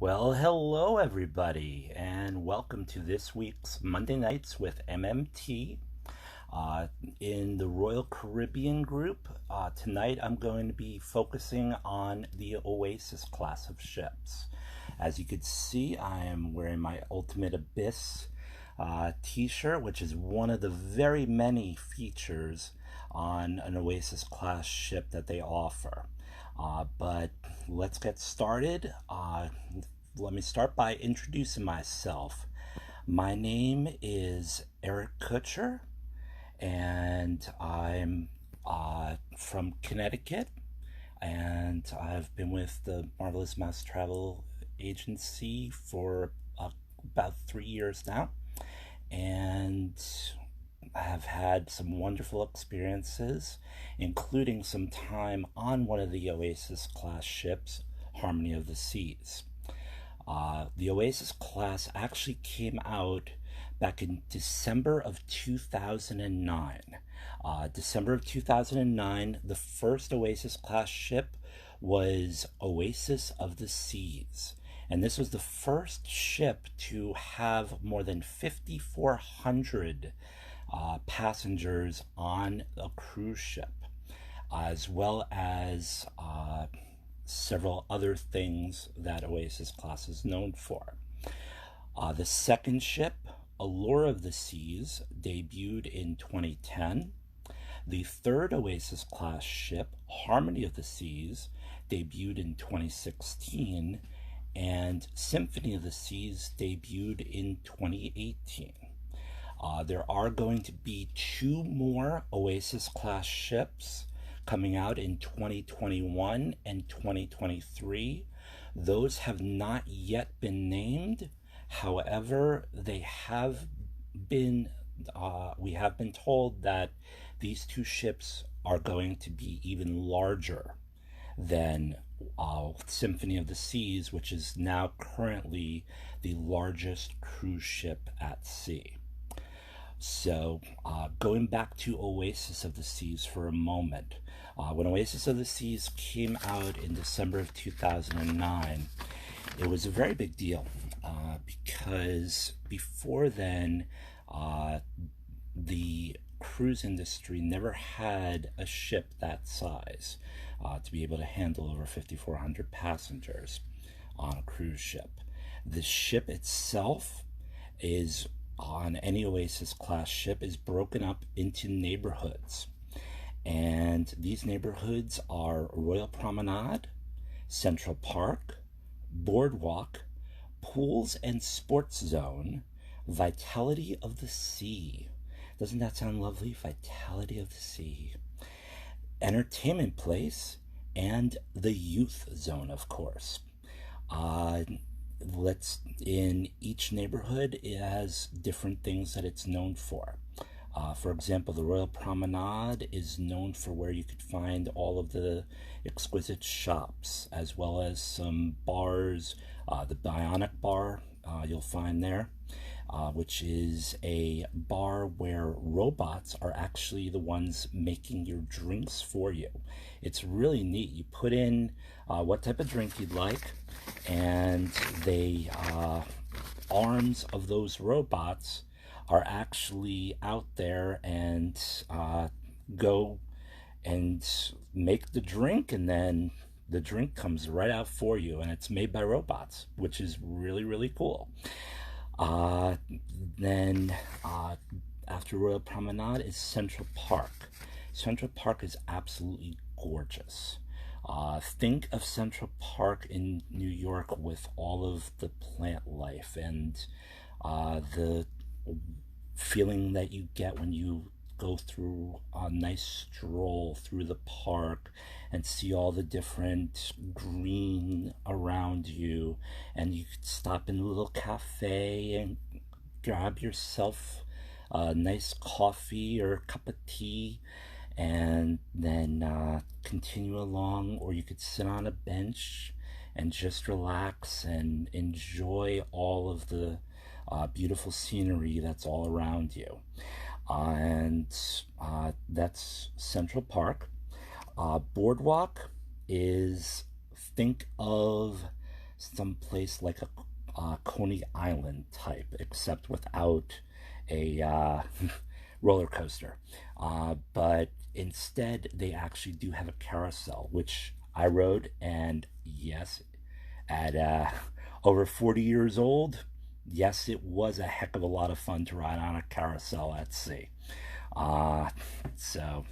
Well, hello everybody, and welcome to this week's Monday Nights with MMT. Uh, in the Royal Caribbean group, tonight I'm going to be focusing on the Oasis class of ships. As you can see, I am wearing my Ultimate Abyss t-shirt, which is one of the very many features on an Oasis class ship that they offer. But let's get started. Let me start by introducing myself. My name is Eric Kutcher, and I'm from Connecticut, and I've been with the Marvelous Mouse Travel Agency for about 3 years now, and I have had some wonderful experiences, including some time on one of the Oasis class ships, Harmony of the Seas. The Oasis class actually came out back in December of 2009. December of 2009, the first Oasis class ship was Oasis of the Seas. And this was the first ship to have more than 5,400 passengers on a cruise ship, as well as several other things that Oasis class is known for. The second ship, Allure of the Seas, debuted in 2010. The third Oasis class ship, Harmony of the Seas, debuted in 2016, and Symphony of the Seas debuted in 2018. There are going to be two more Oasis class ships coming out in 2021 and 2023. Those have not yet been named. However, they have been, we have been told that these two ships are going to be even larger than Symphony of the Seas, which is now currently the largest cruise ship at sea. So, going back to Oasis of the Seas for a moment, when Oasis of the Seas came out in December of 2009, it was a very big deal because before then, the cruise industry never had a ship that size to be able to handle over 5,400 passengers on a cruise ship. The ship itself is on any Oasis class ship is broken up into neighborhoods. And these neighborhoods are Royal Promenade, Central Park, Boardwalk, Pools and Sports Zone, Vitality of the Sea. Doesn't that sound lovely? Vitality of the Sea. Entertainment Place, and the Youth Zone, of course. In each neighborhood, it has different things that it's known for. For example, the Royal Promenade is known for where you could find all of the exquisite shops, as well as some bars. The Bionic Bar you'll find there, which is a bar where robots are actually the ones making your drinks for you. It's really neat. You put in what type of drink you'd like, and they arms of those robots are actually out there and go and make the drink, and then the drink comes right out for you, and it's made by robots, which is really, really cool. Uh, then after Royal Promenade is Central Park. Central Park is absolutely gorgeous. Think of Central Park in New York with all of the plant life and the feeling that you get when you go through a nice stroll through the park and see all the different green around you, and you could stop in a little cafe and grab yourself a nice coffee or a cup of tea, and then continue along, or you could sit on a bench and just relax and enjoy all of the beautiful scenery that's all around you. And that's Central Park. Boardwalk is, think of some place like a Coney Island type, except without a roller coaster. But instead, they actually do have a carousel, which I rode, and yes, at over 40 years old, yes, it was a heck of a lot of fun to ride on a carousel at sea. Uh, so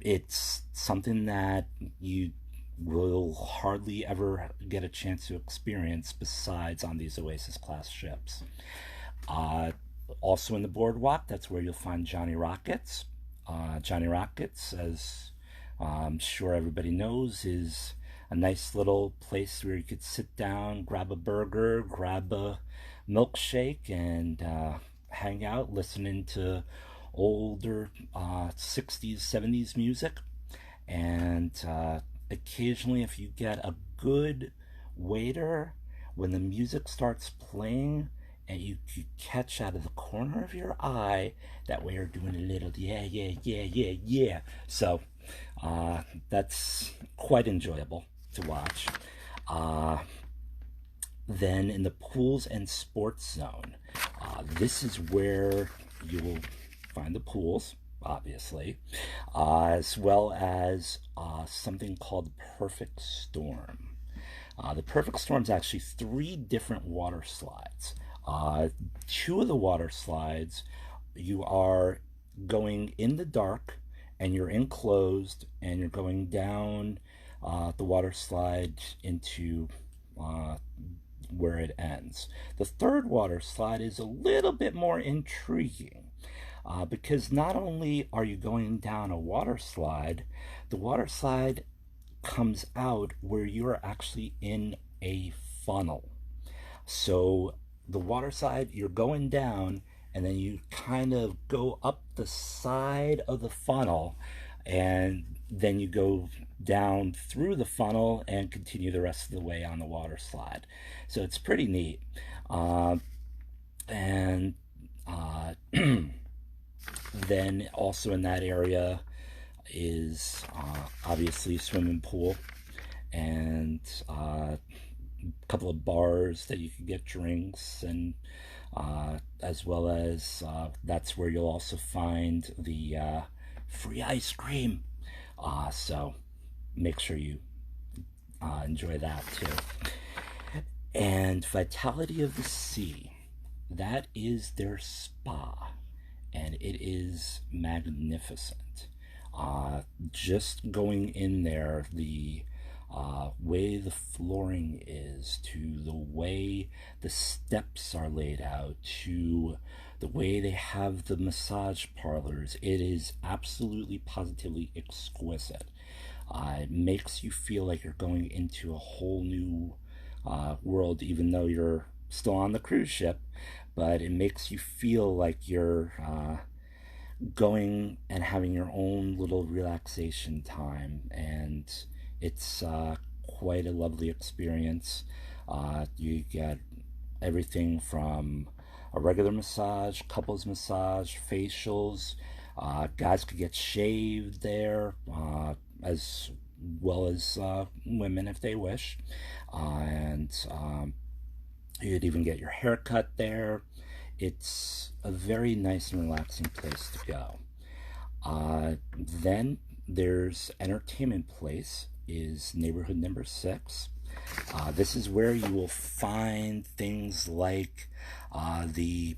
it's something that you will hardly ever get a chance to experience besides on these Oasis class ships. Uh, Also in the boardwalk, that's where you'll find Johnny Rockets. Johnny Rockets, as I'm sure everybody knows, is a nice little place where you could sit down, grab a burger, grab a milkshake, and hang out listening to older 60s, 70s music. And occasionally, if you get a good waiter, when the music starts playing, and you catch out of the corner of your eye that waiter doing a little yeah, yeah, yeah, yeah, yeah. So that's quite enjoyable to watch. Uh, then in the pools and sports zone, this is where you will find the pools, obviously, as well as something called Perfect Storm. The Perfect Storm is actually three different water slides. Two of the water slides, you are going in the dark and you're enclosed and you're going down the water slide into where it ends. The third water slide is a little bit more intriguing because not only are you going down a water slide, the water slide comes out where you're actually in a funnel. So the water slide, you're going down, and then you kind of go up the side of the funnel, and then you go down through the funnel and continue the rest of the way on the water slide. So it's pretty neat. And then also in that area is obviously swimming pool and a couple of bars that you can get drinks, and as well as that's where you'll also find the free ice cream. So make sure you enjoy that too. And Vitality of the Sea, that is their spa, and it is magnificent. Just going in there, the way the flooring is, to the way the steps are laid out, to the way they have the massage parlors, it is absolutely positively exquisite. It makes you feel like you're going into a whole new world, even though you're still on the cruise ship, but it makes you feel like you're going and having your own little relaxation time, and it's quite a lovely experience. You get everything from a regular massage, couples massage, facials. Guys could get shaved there, as well as women if they wish. And you'd even get your hair cut there. It's a very nice and relaxing place to go. Then there's Entertainment Place, is neighborhood number 6. This is where you will find things like the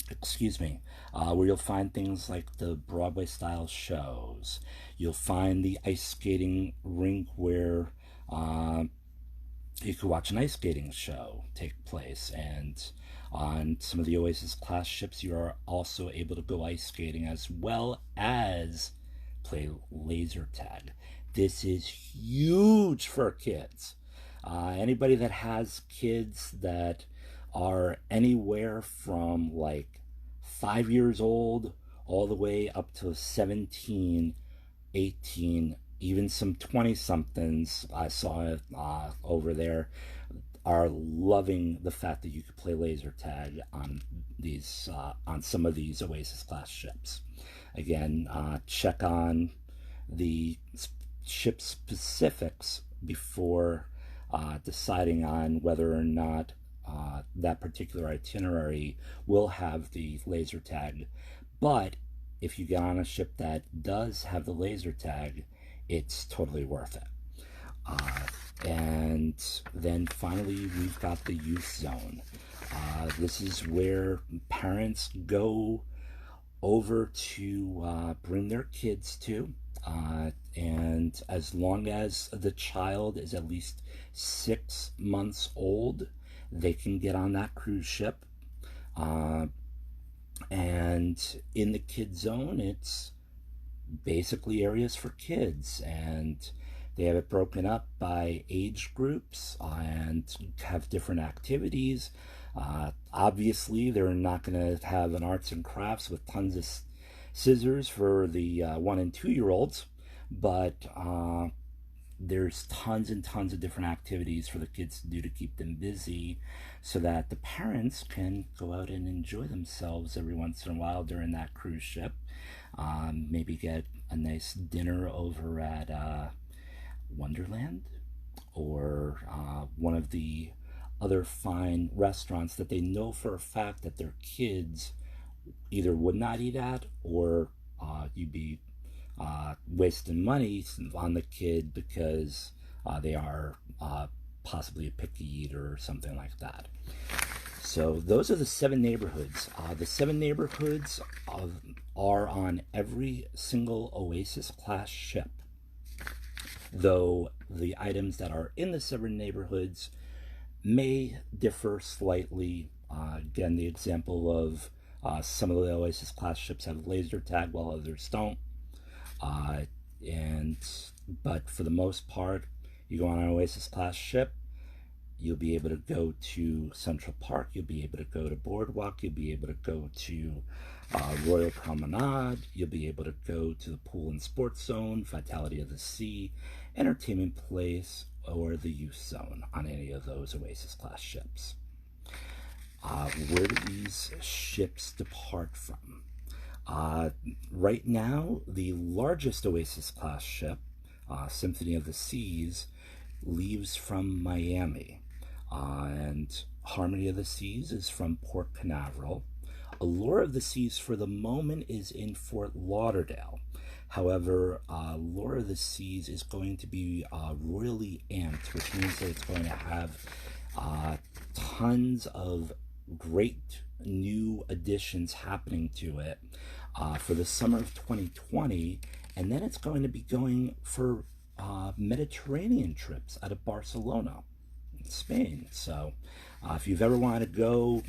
excuse me, where you'll find things like the Broadway style shows. You'll find the ice skating rink where you could watch an ice skating show take place, and on some of the Oasis class ships you are also able to go ice skating as well as play laser tag. This is huge for kids. Anybody that has kids that are anywhere from like 5 years old all the way up to 17, 18, even some 20 somethings I saw over there are loving the fact that you could play laser tag on these on some of these Oasis class ships. Again, check on the ship specifics before deciding on whether or not that particular itinerary will have the laser tag. But if you get on a ship that does have the laser tag, it's totally worth it. And then finally, we've got the youth zone. This is where parents go over to bring their kids to. And as long as the child is at least 6 months old, they can get on that cruise ship. And in the kid zone, it's basically areas for kids, and they have it broken up by age groups and have different activities. Obviously, they're not going to have an arts and crafts with tons of scissors for the 1 and 2 year olds, but there's tons and tons of different activities for the kids to do to keep them busy, so that the parents can go out and enjoy themselves every once in a while during that cruise ship. Maybe get a nice dinner over at Wonderland, or one of the other fine restaurants that they know for a fact that their kids either would not eat at, or you'd be wasting money on the kid because they are possibly a picky eater or something like that. So those are the 7 neighborhoods. The 7 neighborhoods are on every single Oasis class ship, though the items that are in the 7 neighborhoods may differ slightly. Again, the example of some of the Oasis class ships have laser tag while others don't. But for the most part, you go on an Oasis class ship, you'll be able to go to Central Park, you'll be able to go to Boardwalk, you'll be able to go to Royal Promenade, you'll be able to go to the Pool and Sports Zone, Vitality of the Sea, Entertainment Place, or the Youth Zone on any of those Oasis class ships. Where do these ships depart from? Right now, the largest Oasis class ship, Symphony of the Seas, leaves from Miami, and Harmony of the Seas is from Port Canaveral. Allure of the Seas for the moment is in Fort Lauderdale. However, Allure of the Seas is going to be royally amped, which means that it's going to have tons of great new additions happening to it for the summer of 2020, and then it's going to be going for Mediterranean trips out of Barcelona, Spain. So if you've ever wanted to go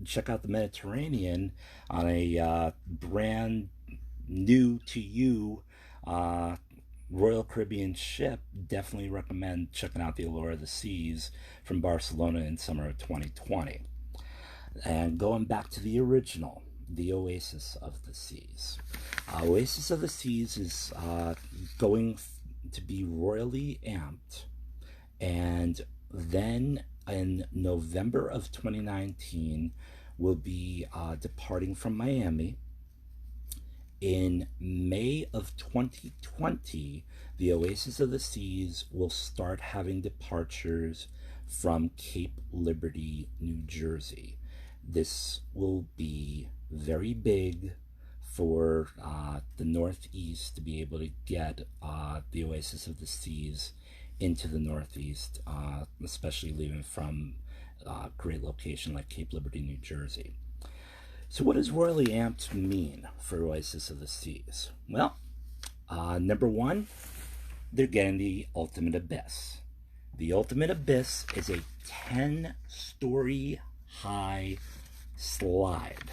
check out the Mediterranean on a brand new to you Royal Caribbean ship, definitely recommend checking out the Allure of the Seas from Barcelona in summer of 2020. And going back to the original, the Oasis of the Seas. Oasis of the Seas is going to be royally amped, and then in November of 2019 will be departing from Miami. In May of 2020, the Oasis of the Seas will start having departures from Cape Liberty, New Jersey. This will be very big for the Northeast to be able to get the Oasis of the Seas into the Northeast, especially leaving from a great location like Cape Liberty, New Jersey. So what does royally amped mean for Oasis of the Seas? Well, number one, they're getting the Ultimate Abyss. The Ultimate Abyss is a 10-story high slide.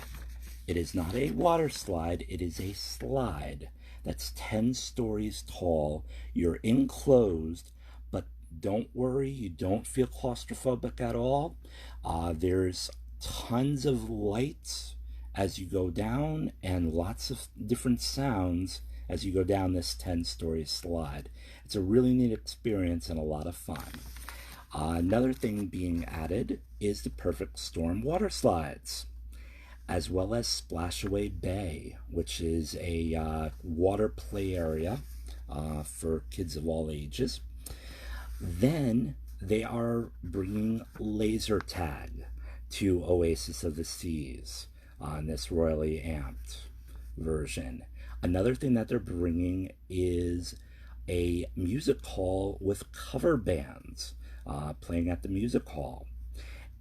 It is not a water slide, it is a slide that's 10 stories tall. You're enclosed, but don't worry, you don't feel claustrophobic at all. There's tons of lights as you go down, and lots of different sounds as you go down this 10-story slide. It's a really neat experience and a lot of fun. Another thing being added is the Perfect Storm water slides, as well as Splashaway Bay, which is a water play area for kids of all ages. Then they are bringing laser tag to Oasis of the Seas on this royally amped version. Another thing that they're bringing is a music hall with cover bands playing at the music hall,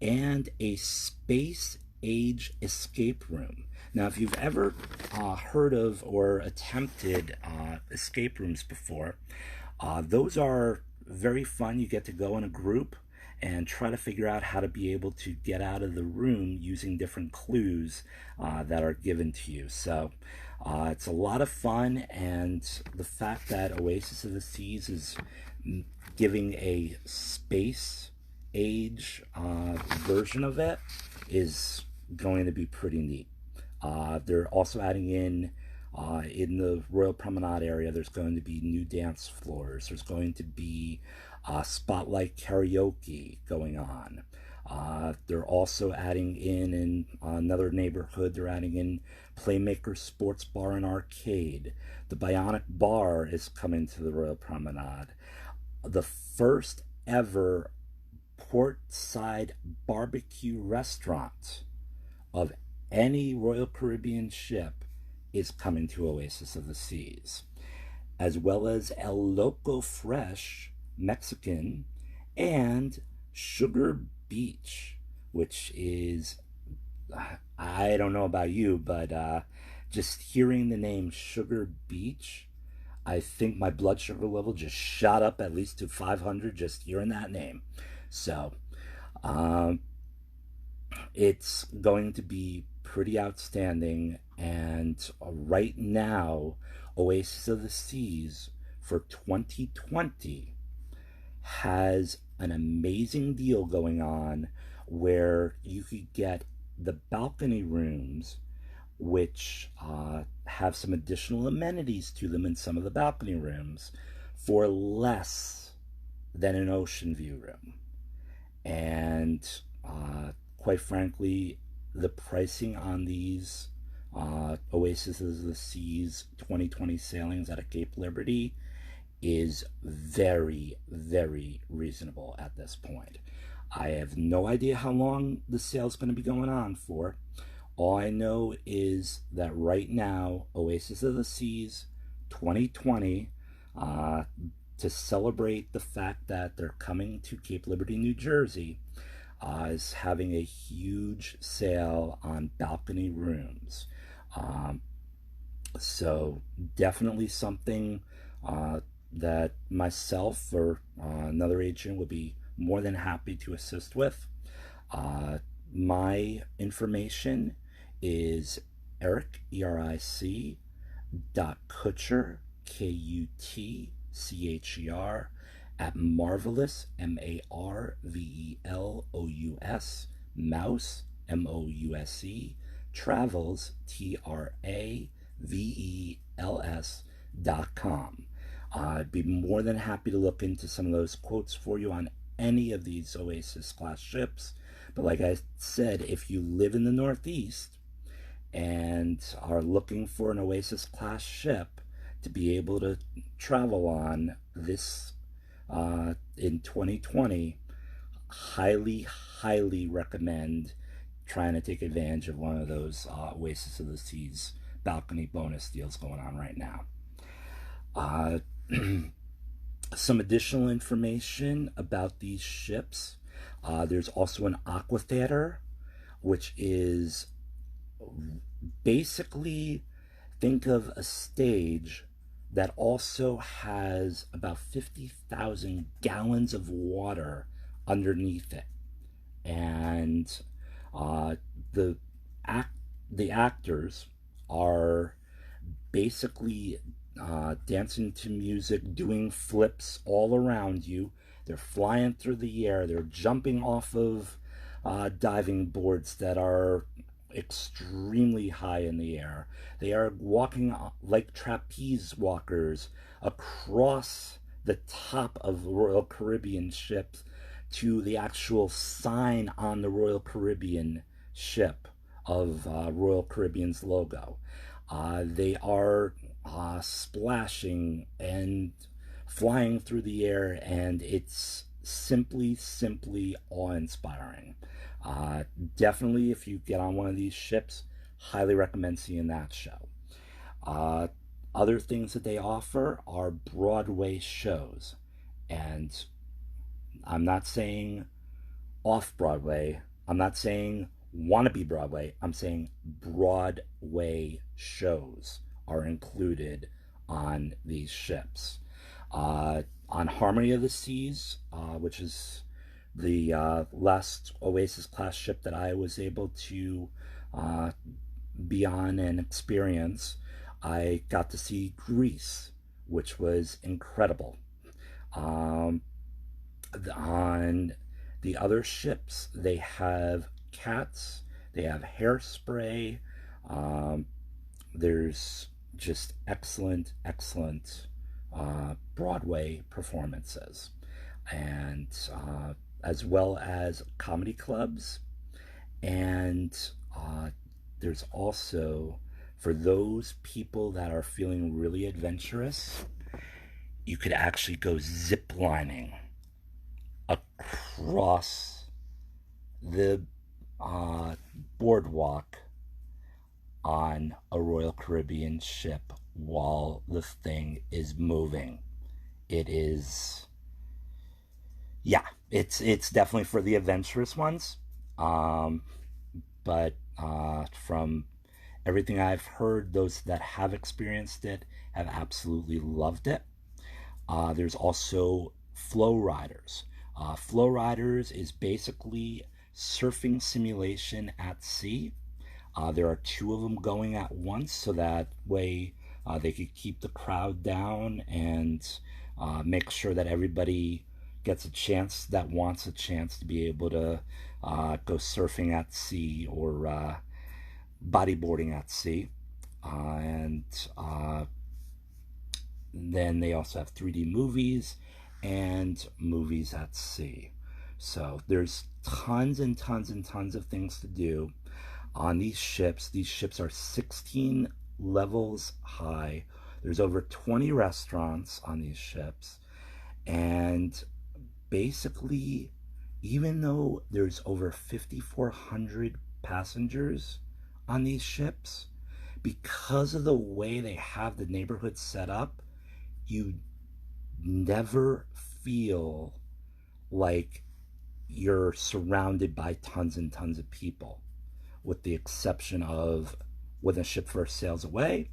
and a space age escape room. Now, if you've ever heard of or attempted escape rooms before, those are very fun. You get to go in a group and try to figure out how to be able to get out of the room using different clues that are given to you. So it's a lot of fun, and the fact that Oasis of the Seas is giving a space age version of it is going to be pretty neat. They're also adding in the Royal Promenade area, there's going to be new dance floors. There's going to be spotlight karaoke going on. They're also adding in another neighborhood, they're adding in Playmaker Sports Bar and Arcade. The Bionic Bar is coming to the Royal Promenade. The first ever portside barbecue restaurant of any Royal Caribbean ship is coming to Oasis of the Seas, as well as El Loco Fresh Mexican and Sugar Beach, which is, I don't know about you, but just hearing the name Sugar Beach, I think my blood sugar level just shot up at least to 500 just hearing that name. So it's going to be pretty outstanding. And right now, Oasis of the Seas for 2020 has an amazing deal going on where you could get the balcony rooms, which have some additional amenities to them in some of the balcony rooms, for less than an ocean view room. And quite frankly, the pricing on these Oasis of the Seas 2020 sailings out of Cape Liberty is very, very reasonable at this point. I have no idea how long the sale's going to be going on for. All I know is that right now, Oasis of the Seas 2020, to celebrate the fact that they're coming to Cape Liberty, New Jersey, is having a huge sale on balcony rooms. So definitely something that myself or another agent would be more than happy to assist with. My information is Eric, ERIC, .Kutcher, KUTCHER, at Marvelous, MARVELOUS, Mouse, MOUSE, Travels, TRAVELS.com. I'd be more than happy to look into some of those quotes for you on any of these Oasis class ships. But like I said, if you live in the Northeast and are looking for an Oasis class ship to be able to travel on this in 2020, highly recommend trying to take advantage of one of those Oasis of the Seas balcony bonus deals going on right now. Some additional information about these ships. There's also an aqua theater, which is basically, think of a stage that also has about 50,000 gallons of water underneath it. And the actors are basically dancing to music, doing flips all around you. They're flying through the air. They're jumping off of diving boards that are extremely high in the air. They are walking like trapeze walkers across the top of Royal Caribbean ships to the actual sign on the Royal Caribbean ship of Royal Caribbean's logo. They are splashing and flying through the air, and it's simply awe-inspiring. Definitely, if you get on one of these ships, highly recommend seeing that show. Uh, Other things that they offer are Broadway shows, and I'm not saying off Broadway. I'm not saying wannabe Broadway. I'm saying Broadway shows are included on these ships. On Harmony of the Seas, which is the last Oasis class ship that I was able to uh, be on and experience, I got to see Greece, which was incredible. Um, on the other ships, they have cats, they have hairspray. Um, there's just excellent Broadway performances, and as well as comedy clubs. And there's also, for those people that are feeling really adventurous, you could actually go zip lining across the boardwalk on a Royal Caribbean ship while the thing is moving. It is, yeah, it's definitely for the adventurous ones. Um, but from everything I've heard, those that have experienced it have absolutely loved it. There's also flow riders. Flow riders is basically surfing simulation at sea. There are two of them going at once, so that way they could keep the crowd down and make sure that everybody gets a chance that wants a chance to be able to go surfing at sea or bodyboarding at sea. And then they also have 3D movies and movies at sea. So there's tons and tons of things to do on these ships. These ships are 16 levels high. There's over 20 restaurants on these ships. And basically, even though there's over 5,400 passengers on these ships, because of the way they have the neighborhood set up, you never feel like you're surrounded by tons and tons of people, with the exception of when the ship first sails away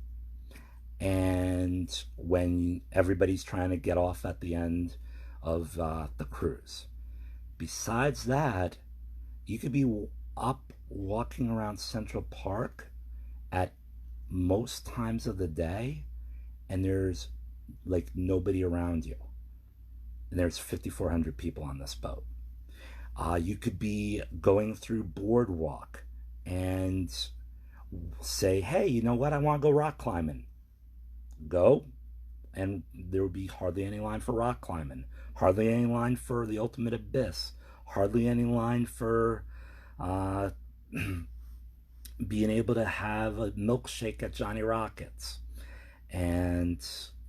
and when everybody's trying to get off at the end of the cruise. Besides that, you could be up walking around Central Park at most times of the day, and there's like nobody around you. And there's 5,400 people on this boat. You could be going through Boardwalk and say, hey, you know what? I want to go rock climbing. Go. And there would be hardly any line for rock climbing. Hardly any line for the ultimate abyss. Hardly any line for being able to have a milkshake at Johnny Rockets. And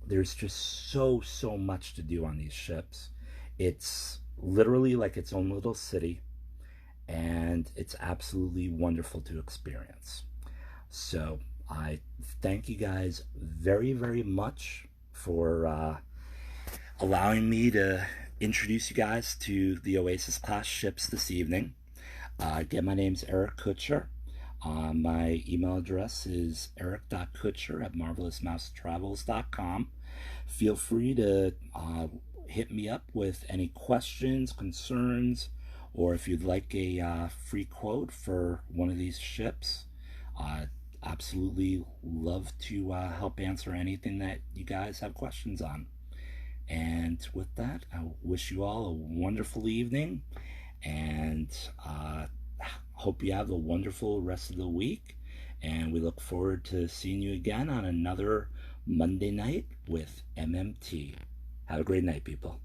there's just so much to do on these ships. It's literally like its own little city, and it's absolutely wonderful to experience. So I thank you guys very much for allowing me to introduce you guys to the Oasis class ships this evening. Again, my name's Eric Kutcher. My email address is eric.kutcher@marvelousmousetravels.com. Feel free to hit me up with any questions, concerns, or if you'd like a free quote for one of these ships. Absolutely love to help answer anything that you guys have questions on. And with that, I wish you all a wonderful evening, and hope you have a wonderful rest of the week. And we look forward to seeing you again on another Monday night with MMT. Have a great night, people.